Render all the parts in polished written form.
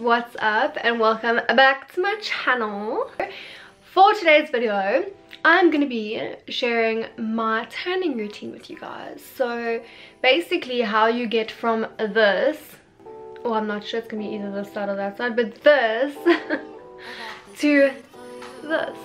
what's up and welcome back to my channel. For today's video I'm gonna be sharing my tanning routine with you guys. So basically how you get from this, well, I'm not sure, it's gonna be either this side or that side, but this to this.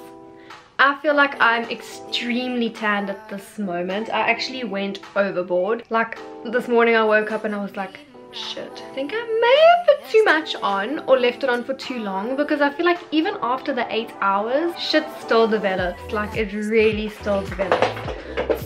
I feel like I'm extremely tanned at this moment. I actually went overboard. Like this morning I woke up and I was like, shit, I think I may have put too much on or left it on for too long, because I feel like even after the 8 hours shit still develops. Like it really still develops.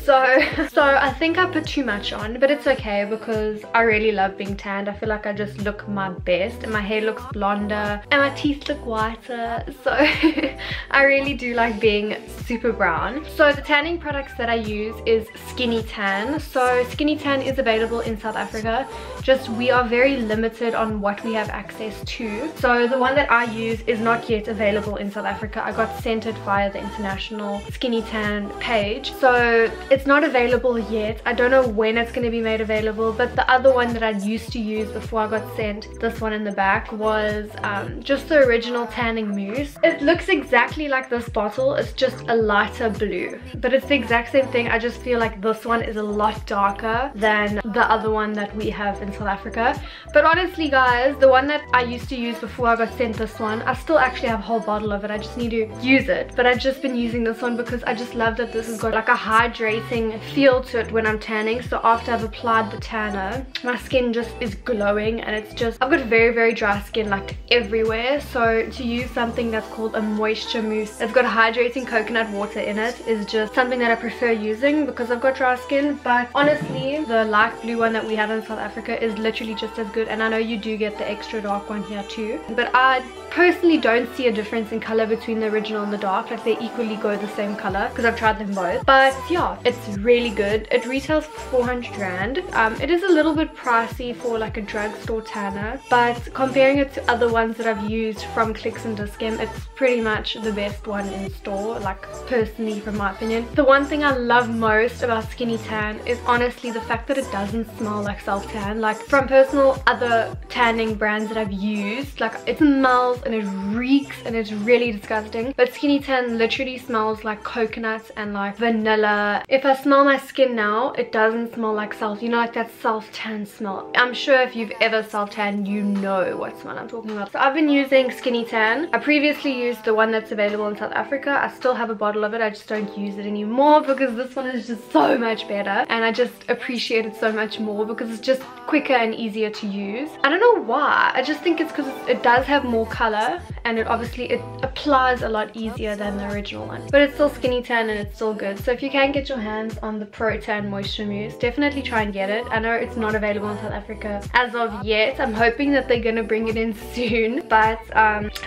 So I think I put too much on, but it's okay because I really love being tanned. I feel like I just look my best and my hair looks blonder and my teeth look whiter. So I really do like being super brown. So the tanning products that I use is Skinny Tan. So Skinny Tan is available in South Africa, just we are very limited on what we have access to. So the one that I use is not yet available in South Africa. I got sent it via the international Skinny Tan page, so it's not available yet. I don't know when it's going to be made available, but the other one that I used to use before I got sent this one in the back was just the original tanning mousse. It looks exactly like this bottle, it's just a lighter blue, but it's the exact same thing. I just feel like this one is a lot darker than the other one that we have in South Africa. But honestly guys, the one that I used to use before I got sent this one, I still actually have a whole bottle of it. I just need to use it, but I've just been using this one because I just love that this has got like a hydrating feel to it when I'm tanning. So after I've applied the tanner, my skin just is glowing, and it's just, I've got very dry skin like everywhere. So to use something that's called a moisture mousse, it's got hydrating coconut water in it, is just something that I prefer using because I've got dry skin. But honestly, the light blue one that we have in South Africa is literally just as good, and I know you do get the extra dark one here too, but I personally don't see a difference in color between the original and the dark. Like they equally go the same color because I've tried them both. But yeah, it's really good. It retails for 400 rand. It is a little bit pricey for like a drugstore tanner, but comparing it to other ones that I've used from Clicks and Discount, it's pretty much the best one in store, like personally from my opinion. The one thing I love most about Skinny Tan is honestly the fact that it doesn't smell like self-tan. Like from personal other tanning brands that I've used, like it smells and it reeks and it's really disgusting, but Skinny Tan literally smells like coconuts and like vanilla. If I smell my skin now, it doesn't smell like you know, like that self-tan smell. I'm sure if you've ever self-tan, you know what smell I'm talking about. So I've been using Skinny Tan. I previously used the one that's available in South Africa. I still have a bottle of it, I just don't use it anymore because this one is just so much better, and I just appreciate it so much more because it's just quicker and easier to use. I don't know why, I just think it's because it does have more color, and it applies a lot easier than the original one, but it's still Skinny Tan and it's still good. So if you can get your hands on the Pretan moisture mousse, definitely try and get it. I know it's not available in South Africa as of yet. I'm hoping that they're gonna bring it in soon, but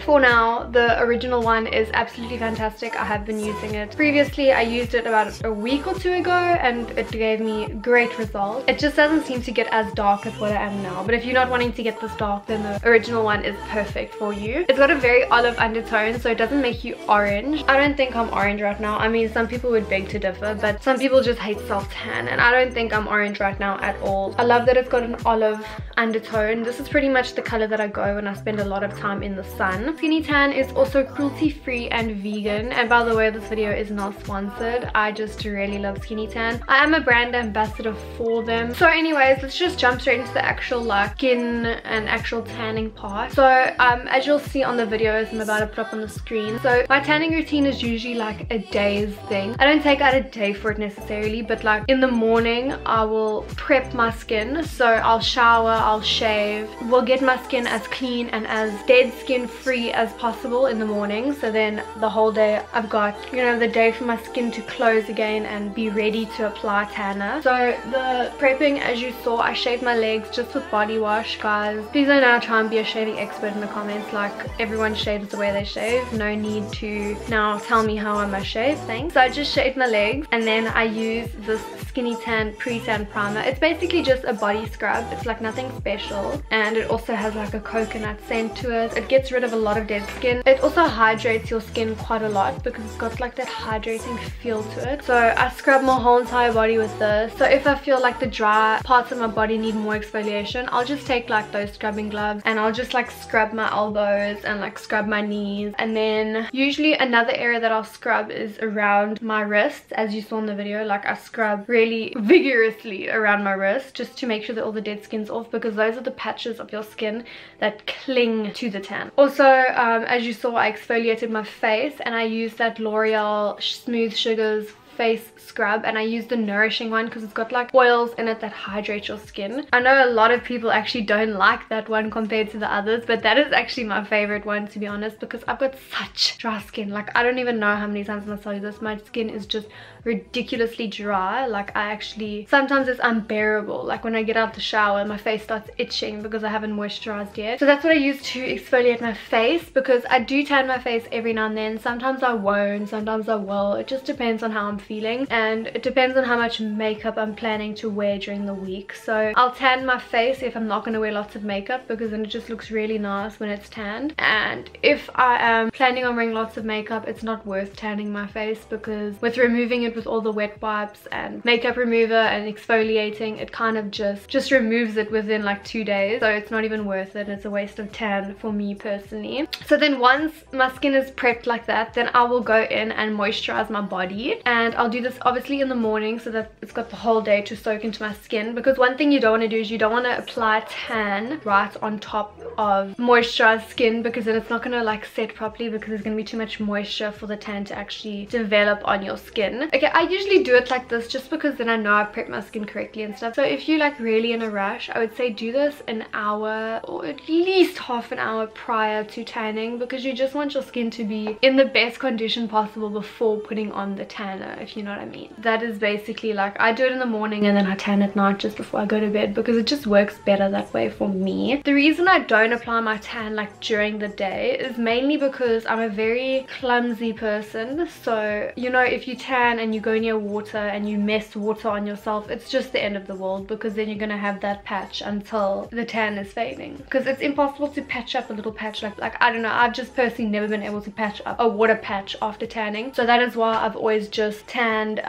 for now the original one is absolutely fantastic. I have been using it previously. I used it about a week or two ago and it gave me great results. It just doesn't seem to get as dark as what I am now, but if you're not wanting to get this dark, then the original one is perfect for you. It's got a very olive undertone, so it doesn't make you orange. I don't think I'm orange right now. I mean, some people would beg to differ, but some people just hate self-tan, and I don't think I'm orange right now at all. I love that it's got an olive undertone. This is pretty much the color that I go when I spend a lot of time in the sun. Skinny Tan is also cruelty-free and vegan, and by the way, this video is not sponsored. I just really love Skinny Tan. I am a brand ambassador for them. So anyways, let's just jump straight into the actual like skin and actual tanning part. So as you'll see on the videos I'm about to put up on the screen, so my tanning routine is usually like a day's thing. I don't take out a day for it necessarily, but like in the morning I will prep my skin. So I'll shower, I'll shave, we'll get my skin as clean and as dead skin free as possible in the morning, so then the whole day I've got, you know, the day for my skin to close again and be ready to apply tanner. So the prepping, as you saw, I shaved my legs just with body wash. Guys, please don't now try and be a shaving expert in the comments. Like everyone everyone shaves the way they shave. No need to now tell me how I must shave, thanks. So I just shaved my legs, and then I use this Skinny Tan Pretan primer. It's basically just a body scrub. It's like nothing special, and it also has like a coconut scent to it. It gets rid of a lot of dead skin. It also hydrates your skin quite a lot because it's got like that hydrating feel to it. So I scrub my whole entire body with this. So if I feel like the dry parts of my body need more exfoliation, I'll just take like those scrubbing gloves and I'll just like scrub my elbows and like scrub my knees. And then usually another area that I'll scrub is around my wrists. As you saw in the video, like I scrub really vigorously around my wrist just to make sure that all the dead skin's off, because those are the patches of your skin that cling to the tan. Also, as you saw, I exfoliated my face and I used that L'Oreal Smooth Sugars face scrub, and I use the nourishing one because it's got like oils in it that hydrate your skin. I know a lot of people actually don't like that one compared to the others, but that is actually my favorite one, to be honest, because I've got such dry skin. Like, I don't even know how many times I'm gonna tell you this. My skin is just ridiculously dry. Like, I actually, sometimes it's unbearable. Like when I get out the shower, my face starts itching because I haven't moisturized yet. So that's what I use to exfoliate my face, because I do tan my face every now and then. Sometimes I won't, sometimes I will. It just depends on how I'm feeling, and it depends on how much makeup I'm planning to wear during the week. So I'll tan my face if I'm not going to wear lots of makeup, because then it just looks really nice when it's tanned. And if I am planning on wearing lots of makeup, it's not worth tanning my face, because with removing it with all the wet wipes and makeup remover and exfoliating, it kind of just removes it within like 2 days. So it's not even worth it. It's a waste of tan for me personally. So then once my skin is prepped like that, then I will go in and moisturize my body. And I'll do this obviously in the morning so that it's got the whole day to soak into my skin, because one thing you don't want to do is you don't want to apply tan right on top of moisturized skin, because then it's not going to like set properly, because there's going to be too much moisture for the tan to actually develop on your skin. Okay, I usually do it like this just because then I know I prep my skin correctly and stuff. So if you're like really in a rush, I would say do this an hour or at least half an hour prior to tanning, because you just want your skin to be in the best condition possible before putting on the tanner, if you know what I mean. That is basically, like, I do it in the morning and then I tan at night just before I go to bed, because it just works better that way for me. The reason I don't apply my tan like during the day is mainly because I'm a very clumsy person. So, you know, if you tan and you go near water and you mess water on yourself, it's just the end of the world, because then you're gonna have that patch until the tan is fading, because it's impossible to patch up a little patch like I don't know, I've just personally never been able to patch up a water patch after tanning. So that is why I've always just tanned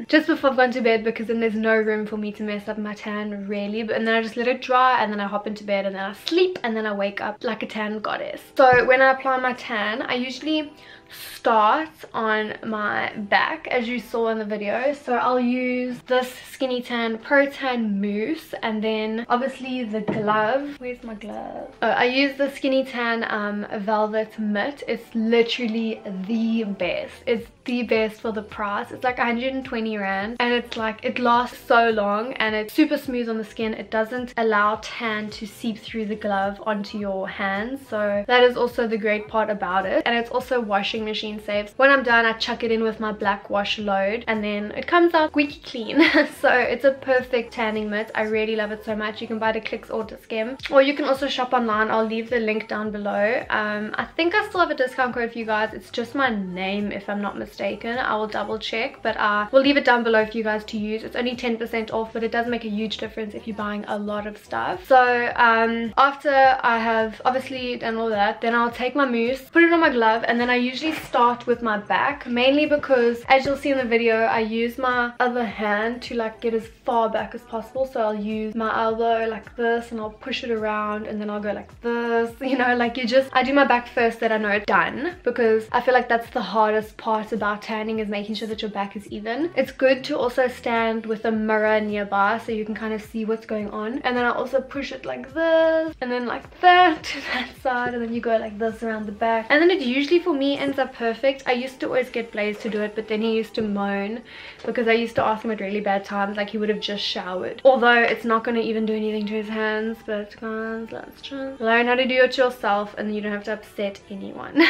just before I've gone to bed, because then there's no room for me to mess up my tan really. And then I just let it dry, and then I hop into bed, and then I sleep, and then I wake up like a tan goddess. So when I apply my tan, I usually start on my back, as you saw in the video. So I'll use this Skinny Tan Pretan Mousse, and then obviously the glove. Where's my glove? Oh, I use the Skinny Tan velvet mitt. It's literally the best. It's the best for the price. It's like 120 rand, and it's like, it lasts so long, and it's super smooth on the skin. It doesn't allow tan to seep through the glove onto your hands, so that is also the great part about it. And it's also washing machine safe. When I'm done, I chuck it in with my black wash load, and then it comes out squeaky clean. So it's a perfect tanning mitt. I really love it so much. You can buy it at Clicks or Skim, or you can also shop online. I'll leave the link down below. I think I still have a discount code for you guys. It's just my name, if I'm not mistaken. I will double check, but I will leave it down below for you guys to use. It's only 10% off, but it does make a huge difference if you're buying a lot of stuff. So after I have obviously done all that, then I'll take my mousse, put it on my glove, and then I usually start with my back, mainly because, as you'll see in the video, I use my other hand to like get as far back as possible. So I'll use my elbow like this, and I'll push it around, and then I'll go like this, you know, like I do my back first, that I know it's done, because I feel like that's the hardest part about tanning, is making sure that your back is even. It's good to also stand with a mirror nearby so you can kind of see what's going on, and then I also push it like this, and then like that to that side, and then you go like this around the back, and then it usually for me ends up perfect. I used to always get Blaze to do it, but then he used to moan because I used to ask him at really bad times, like he would have just showered. Although it's not going to even do anything to his hands, but guys, let's just learn how to do it yourself, and you don't have to upset anyone.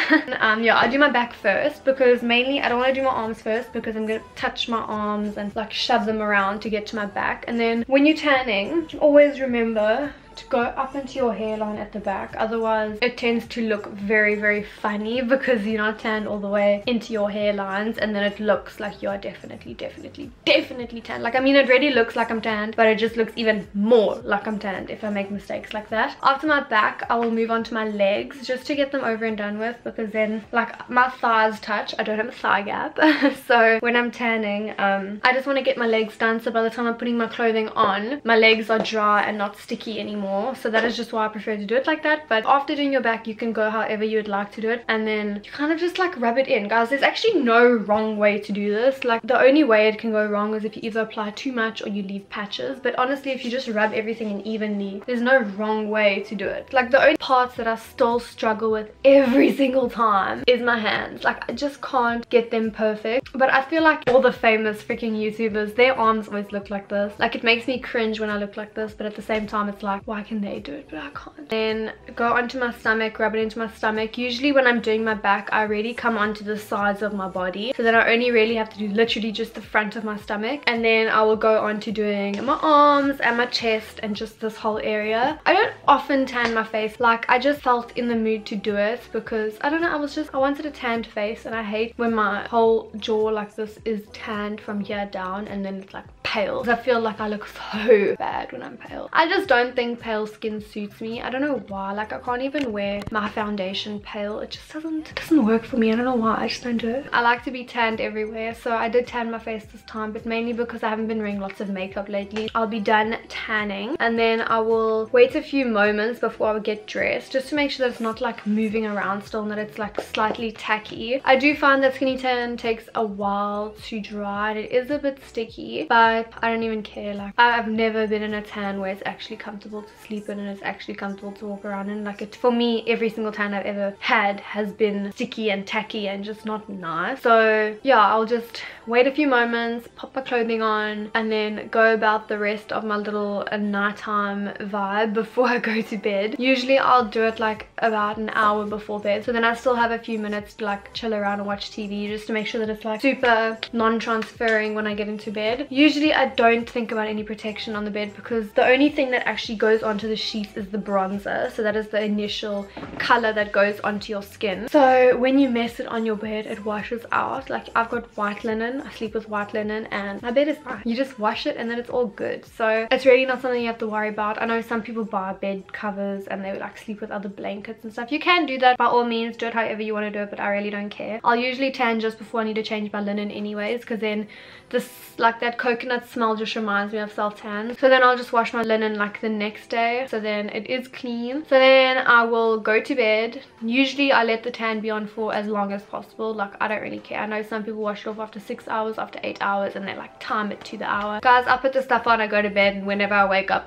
Yeah, I do my back first, because mainly I don't want to do my arms first, because I'm going to touch my arms and like shove them around to get to my back. And then when you're tanning, always remember to go up into your hairline at the back. Otherwise it tends to look very, very funny because you're not tanned all the way into your hairlines, and then it looks like you are definitely tanned. Like, I mean, it already looks like I'm tanned, but it just looks even more like I'm tanned if I make mistakes like that. After my back, I will move on to my legs just to get them over and done with, because then like my thighs touch. I don't have a thigh gap. So when I'm tanning, I just want to get my legs done, so by the time I'm putting my clothing on, my legs are dry and not sticky anymore. So that is just why I prefer to do it like that. But after doing your back, you can go however you would like to do it, and then you kind of just like rub it in. Guys, there's actually no wrong way to do this. Like, the only way it can go wrong is if you either apply too much or you leave patches. But honestly, if you just rub everything in evenly, there's no wrong way to do it. Like, the only parts that I still struggle with every single time is my hands. Like, I just can't get them perfect. But I feel like all the famous freaking YouTubers, their arms always look like this. Like, it makes me cringe when I look like this, but at the same time it's like, why can they do it but I can't? Then go onto my stomach, rub it into my stomach. Usually when I'm doing my back, I really come onto the sides of my body, so that I only really have to do literally just the front of my stomach, and then I will go on to doing my arms and my chest and just this whole area. I don't often tan my face. Like, I just felt in the mood to do it because I don't know, I wanted a tanned face, and I hate when my whole jaw like this is tanned from here down and then it's like pale. I feel like I look so bad when I'm pale. I just don't think pale skin suits me. I don't know why. Like, I can't even wear my foundation pale. It just doesn't work for me. I don't know why. I just don't do it. I like to be tanned everywhere, so I did tan my face this time, but mainly because I haven't been wearing lots of makeup lately. I'll be done tanning, and then I will wait a few moments before I get dressed, just to make sure that it's not like moving around still and that it's like slightly tacky. I do find that skinny tan takes a while to dry and it is a bit sticky, but I don't even care. Like, I've never been in a tan where it's actually comfortable to sleep in and it's actually comfortable to walk around in. Like, for me, every single tan I've ever had has been sticky and tacky and just not nice. So yeah, I'll just wait a few moments, pop my clothing on, and then go about the rest of my little nighttime vibe before I go to bed. Usually I'll do it like about an hour before bed, so then I still have a few minutes to like chill around and watch TV, just to make sure that it's like super non-transferring when I get into bed. Usually I don't think about any protection on the bed, because the only thing that actually goes onto the sheets is the bronzer. So that is the initial color that goes onto your skin. So when you mess it on your bed, it washes out. Like, I've got white linen, I sleep with white linen, and my bed is fine. You just wash it and then it's all good. So it's really not something you have to worry about. I know some people buy bed covers and they would like sleep with other blankets and stuff. You can do that, by all means, do it however you want to do it, but I really don't care. I'll usually tan just before I need to change my linen anyways, because then this, like, that coconut smell just reminds me of self-tan. So then I'll just wash my linen like the next day, so then it is clean. So then I will go to bed. Usually I let the tan be on for as long as possible. Like, I don't really care. I know some people wash it off after 6 hours, after 8 hours, and they like time it to the hour. Guys, I put the stuff on, I go to bed, and whenever I wake up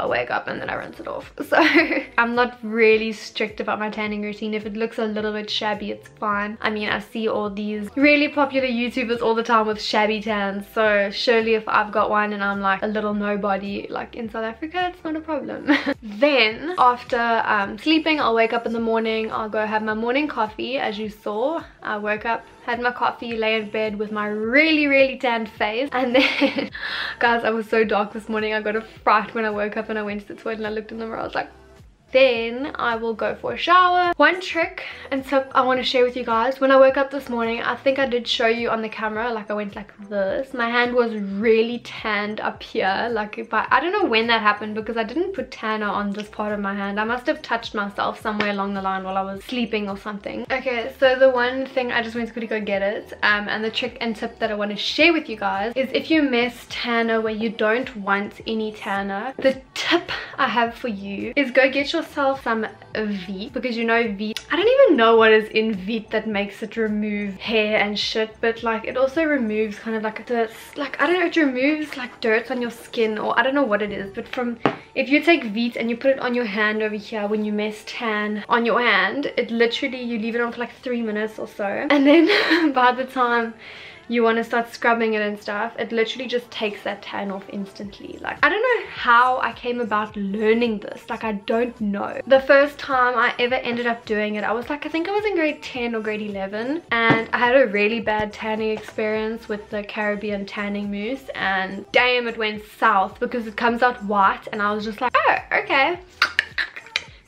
and then I rinse it off. So I'm not really strict about my tanning routine. If it looks a little bit shabby, it's fine. I mean, I see all these really popular YouTubers all the time with shabby tans, so surely if I've got one and I'm like a little nobody like in South Africa, it's not a problem. Then after sleeping, I'll wake up in the morning. I'll go have my morning coffee. As you saw, I woke up, had my coffee, lay in bed with my really tanned face, and then guys, I was so dark this morning. I got a fright when I woke up and I went to the toilet and I looked in the mirror. I was like, then I will go for a shower. One trick and tip I want to share with you guys: when I woke up this morning, I think I did show you on the camera, like I went like this. My hand was really tanned up here, like, but I don't know when that happened because I didn't put tanner on this part of my hand. I must have touched myself somewhere along the line while I was sleeping or something. Okay, so the one thing, I just went to quickly go get it, and the trick and tip that I want to share with you guys is, if you miss tanner where you don't want any tanner, the tip I have for you is go get yourself some Veet, because you know Veet, I don't even know what is in Veet that makes it remove hair and shit, but like it also removes kind of like this, like, I don't know, it removes like dirt on your skin, or I don't know what it is, but if you take Veet and you put it on your hand over here when you mess tan on your hand, it literally, you leave it on for like 3 minutes or so, and then by the time you want to start scrubbing it and stuff, it literally just takes that tan off instantly. Like, I don't know how I came about learning this. Like, I don't know. The first time I ever ended up doing it, I was like, I think I was in grade 10 or grade 11, and I had a really bad tanning experience with the Caribbean tanning mousse, and damn, it went south because it comes out white, and I was just like, oh, okay.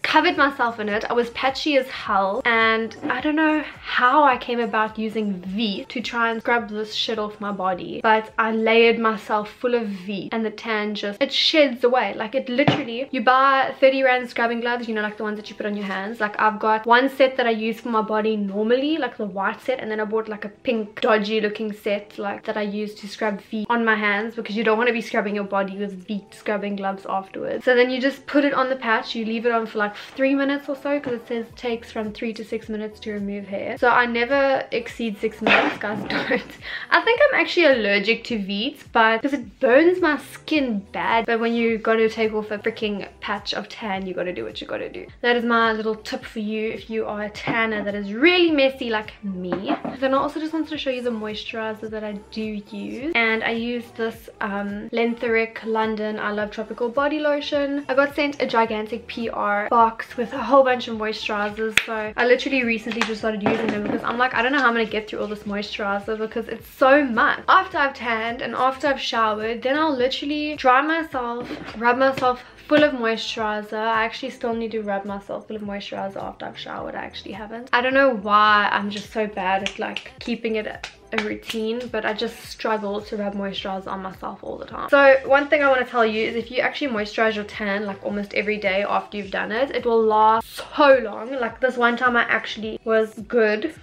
covered myself in it. I was patchy as hell, and I don't know how I came about using V to try and scrub this shit off my body, but I layered myself full of V, and the tan just, it sheds away. Like, it literally, you buy 30 rand scrubbing gloves, you know, like the ones that you put on your hands. Like, I've got one set that I use for my body normally, like the white set, and then I bought like a pink dodgy looking set like that I use to scrub feet on my hands, because you don't want to be scrubbing your body with feet scrubbing gloves afterwards. So then you just put it on the patch, you leave it on for like 3 minutes or so, because it says it takes from 3 to 6 minutes to remove hair. So I never exceed 6 minutes, guys. Don't. I think I'm actually allergic to Veets, but because it burns my skin bad. But when you got to take off a freaking patch of tan, you got to do what you got to do. That is my little tip for you if you are a tanner that is really messy like me. Then I also just wanted to show you the moisturizer that I do use, and I use this Lentheric London I Love Tropical Body Lotion. I got sent a gigantic PR box with a whole bunch of moisturizers, so I literally recently just started using them because I'm like, I don't know how I'm gonna get through all this moisturizer because it's so much. After I've tanned and after I've showered, then I'll literally dry myself, rub myself full of moisturizer. I actually still need to rub myself full of moisturizer after I've showered. I actually haven't. I don't know why I'm just so bad at like keeping it a routine, but I just struggle to rub moisturizer on myself all the time. So one thing I want to tell you is if you actually moisturize your tan like almost every day after you've done it, it will last so long. Like this one time I actually was good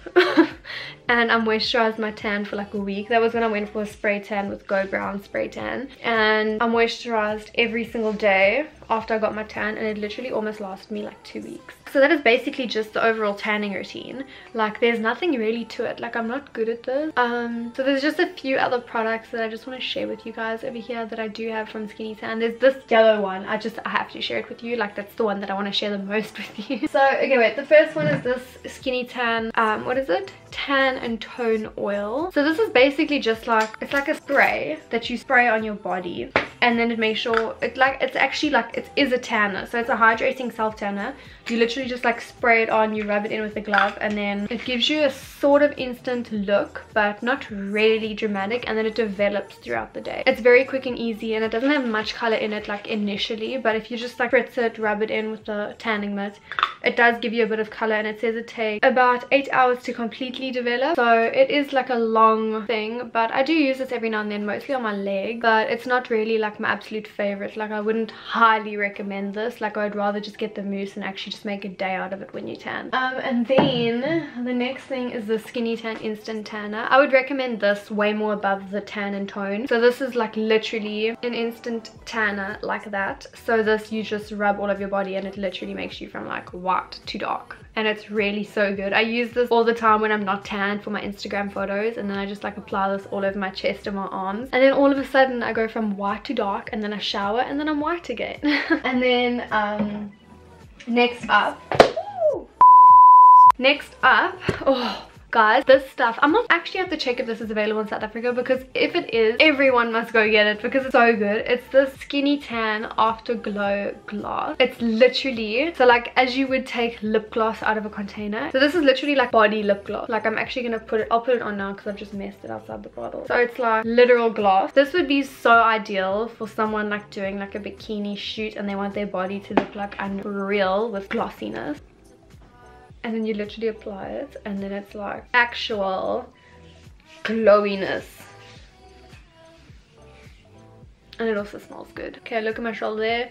and I moisturized my tan for like a week. That was when I went for a spray tan with Go Brown spray tan, and I moisturized every single day after I got my tan, and it literally almost lasted me like 2 weeks. So that is basically just the overall tanning routine. Like there's nothing really to it. Like I'm not good at this. So there's just a few other products that I just want to share with you guys over here that I do have from Skinny Tan. There's this yellow one. I have to share it with you. Like that's the one that I want to share the most with you. So okay, wait, the first one is this Skinny Tan, what is it? Tan and Tone Oil. So this is basically just like, it's like a spray that you spray on your body, and then it makes sure it's actually like it is a tanner. So it's a hydrating self tanner. You literally just like spray it on, you rub it in with a glove, and then it gives you a sort of instant look, but not really dramatic, and then it develops throughout the day. It's very quick and easy, and it doesn't have much color in it like initially, but if you just like spritz it, rub it in with the tanning mitt, it does give you a bit of color, and it says it takes about 8 hours to completely develop. So it is like a long thing, but I do use this every now and then, mostly on my leg, but it's not really like my absolute favorite. Like I wouldn't highly recommend this. Like I'd rather just get the Mousse and actually just make a day out of it when you tan. And then the next thing is the Skinny Tan Instant Tanner. I would recommend this way more above the Tan and Tone. So this is like literally an instant tanner like that. So this, you just rub all of your body and it literally makes you from like white to dark, and it's really so good. I use this all the time when I'm not tan for my Instagram photos, and then I just like apply this all over my chest and my arms, and then all of a sudden I go from white to dark, and then I shower and then I'm white again. And then next up, oh guys, this stuff, I'm not actually have to check if this is available in South Africa, because if it is, everyone must go get it because it's so good. It's the Skinny Tan Afterglow Gloss. It's literally, so like as you would take lip gloss out of a container, so this is literally like body lip gloss. Like I'm actually gonna put it, I'll put it on now because I've just messed it outside the bottle. So it's like literal gloss. This would be so ideal for someone like doing like a bikini shoot and they want their body to look like unreal with glossiness. And then you literally apply it, and then it's like actual glowiness, and it also smells good. Okay, look at my shoulder there,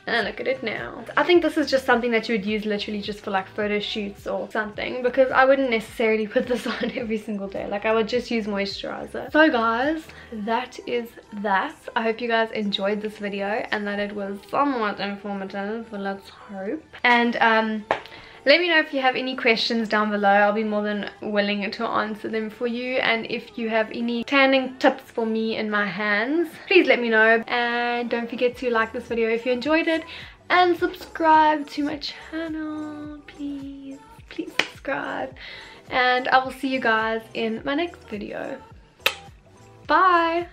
and look at it now. I think this is just something that you would use literally just for like photo shoots or something, because I wouldn't necessarily put this on every single day. Like I would just use moisturizer. So guys, that is that. I hope you guys enjoyed this video and that it was somewhat informative, but let's hope. And let me know if you have any questions down below. I'll be more than willing to answer them for you. And if you have any tanning tips for me in my hands, please let me know. And don't forget to like this video if you enjoyed it, and subscribe to my channel. Please subscribe. And I will see you guys in my next video. Bye.